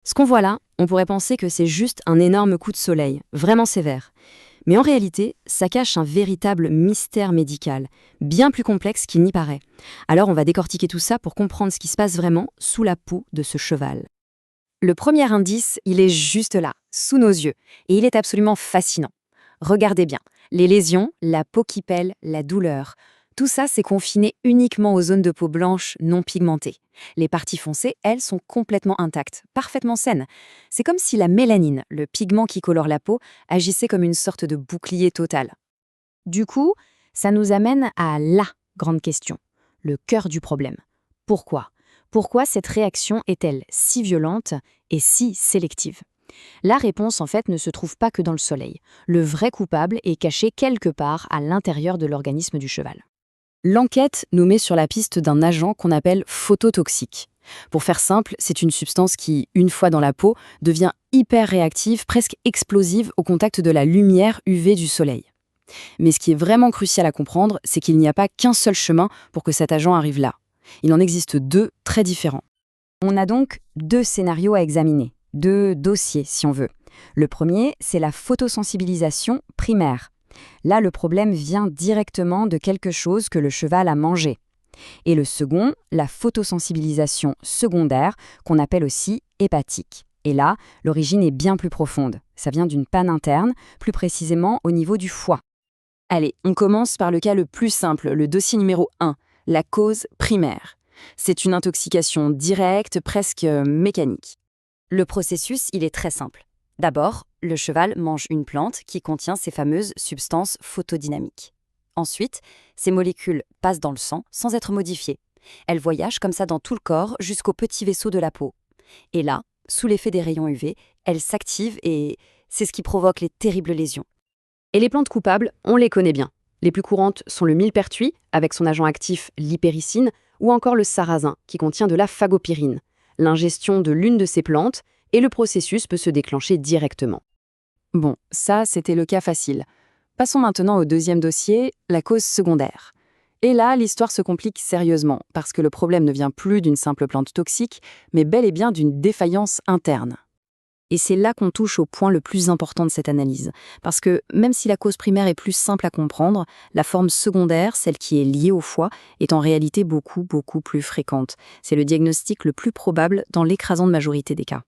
Ce qu'on voit là, on pourrait penser que c'est juste un énorme coup de soleil, vraiment sévère. Mais en réalité, ça cache un véritable mystère médical, bien plus complexe qu'il n'y paraît. Alors on va décortiquer tout ça pour comprendre ce qui se passe vraiment sous la peau de ce cheval. Le premier indice, il est juste là, sous nos yeux, et il est absolument fascinant. Regardez bien, les lésions, la peau qui pèle, la douleur, tout ça c'est confiné uniquement aux zones de peau blanche non pigmentées. Les parties foncées, elles, sont complètement intactes, parfaitement saines. C'est comme si la mélanine, le pigment qui colore la peau, agissait comme une sorte de bouclier total. Du coup, ça nous amène à la grande question, le cœur du problème. Pourquoi? Pourquoi cette réaction est-elle si violente et si sélective? La réponse, en fait, ne se trouve pas que dans le soleil. Le vrai coupable est caché quelque part à l'intérieur de l'organisme du cheval. L'enquête nous met sur la piste d'un agent qu'on appelle phototoxique. Pour faire simple, c'est une substance qui, une fois dans la peau, devient hyper réactive, presque explosive au contact de la lumière UV du soleil. Mais ce qui est vraiment crucial à comprendre, c'est qu'il n'y a pas qu'un seul chemin pour que cet agent arrive là. Il en existe deux très différents. On a donc deux scénarios à examiner, deux dossiers si on veut. Le premier, c'est la photosensibilisation primaire. Là, le problème vient directement de quelque chose que le cheval a mangé. Et le second, la photosensibilisation secondaire, qu'on appelle aussi hépatique. Et là, l'origine est bien plus profonde. Ça vient d'une panne interne, plus précisément au niveau du foie. Allez, on commence par le cas le plus simple, le dossier numéro 1, la cause primaire. C'est une intoxication directe, presque mécanique. Le processus, il est très simple. D'abord, le cheval mange une plante qui contient ces fameuses substances photodynamiques. Ensuite, ces molécules passent dans le sang sans être modifiées. Elles voyagent comme ça dans tout le corps jusqu'au petit vaisseau de la peau. Et là, sous l'effet des rayons UV, elles s'activent et c'est ce qui provoque les terribles lésions. Et les plantes coupables, on les connaît bien. Les plus courantes sont le millepertuis, avec son agent actif l'hypericine, ou encore le sarrasin, qui contient de la phagopyrine. L'ingestion de l'une de ces plantes, et le processus peut se déclencher directement. Bon, ça, c'était le cas facile. Passons maintenant au deuxième dossier, la cause secondaire. Et là, l'histoire se complique sérieusement, parce que le problème ne vient plus d'une simple plante toxique, mais bel et bien d'une défaillance interne. Et c'est là qu'on touche au point le plus important de cette analyse. Parce que même si la cause primaire est plus simple à comprendre, la forme secondaire, celle qui est liée au foie, est en réalité beaucoup plus fréquente. C'est le diagnostic le plus probable dans l'écrasante majorité des cas.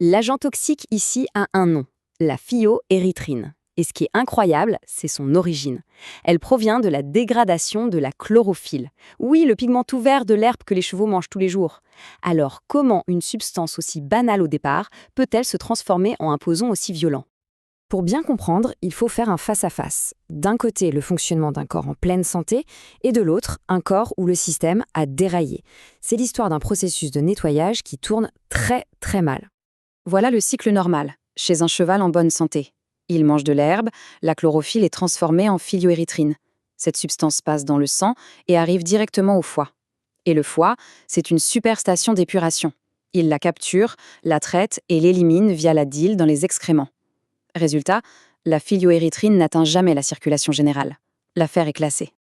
L'agent toxique ici a un nom, la phylloérythrine. Et ce qui est incroyable, c'est son origine. Elle provient de la dégradation de la chlorophylle. Oui, le pigment tout vert de l'herbe que les chevaux mangent tous les jours. Alors, comment une substance aussi banale au départ peut-elle se transformer en un poison aussi violent? Pour bien comprendre, il faut faire un face-à-face. D'un côté, le fonctionnement d'un corps en pleine santé, et de l'autre, un corps où le système a déraillé. C'est l'histoire d'un processus de nettoyage qui tourne très mal. Voilà le cycle normal, chez un cheval en bonne santé. Il mange de l'herbe, la chlorophylle est transformée en phylloérythrine. Cette substance passe dans le sang et arrive directement au foie. Et le foie, c'est une super station d'épuration. Il la capture, la traite et l'élimine via la bile dans les excréments. Résultat, la phylloérythrine n'atteint jamais la circulation générale. L'affaire est classée.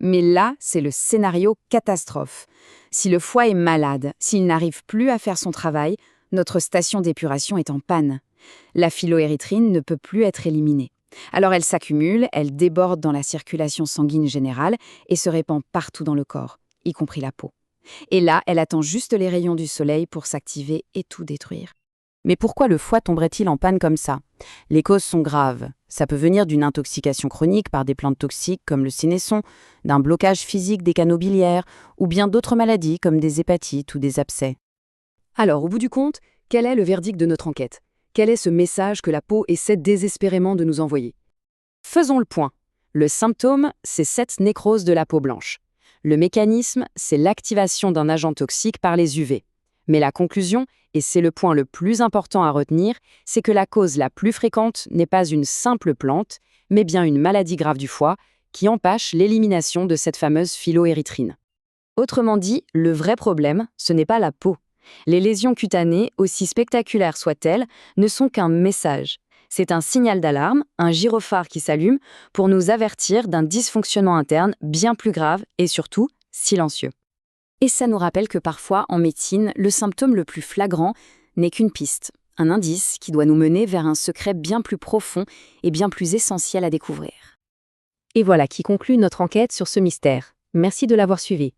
Mais là, c'est le scénario catastrophe. Si le foie est malade, s'il n'arrive plus à faire son travail, notre station d'épuration est en panne. La phylloérythrine ne peut plus être éliminée. Alors elle s'accumule, elle déborde dans la circulation sanguine générale et se répand partout dans le corps, y compris la peau. Et là, elle attend juste les rayons du soleil pour s'activer et tout détruire. Mais pourquoi le foie tomberait-il en panne comme ça? Les causes sont graves. Ça peut venir d'une intoxication chronique par des plantes toxiques comme le sénesson, d'un blocage physique des canaux biliaires ou bien d'autres maladies comme des hépatites ou des abcès. Alors, au bout du compte, quel est le verdict de notre enquête? Quel est ce message que la peau essaie désespérément de nous envoyer? Faisons le point. Le symptôme, c'est cette nécrose de la peau blanche. Le mécanisme, c'est l'activation d'un agent toxique par les UV. Mais la conclusion, et c'est le point le plus important à retenir, c'est que la cause la plus fréquente n'est pas une simple plante, mais bien une maladie grave du foie qui empêche l'élimination de cette fameuse phylloérythrine. Autrement dit, le vrai problème, ce n'est pas la peau. Les lésions cutanées, aussi spectaculaires soient-elles, ne sont qu'un message. C'est un signal d'alarme, un gyrophare qui s'allume pour nous avertir d'un dysfonctionnement interne bien plus grave et surtout silencieux. Et ça nous rappelle que parfois, en médecine, le symptôme le plus flagrant n'est qu'une piste, un indice qui doit nous mener vers un secret bien plus profond et bien plus essentiel à découvrir. Et voilà qui conclut notre enquête sur ce mystère. Merci de l'avoir suivi.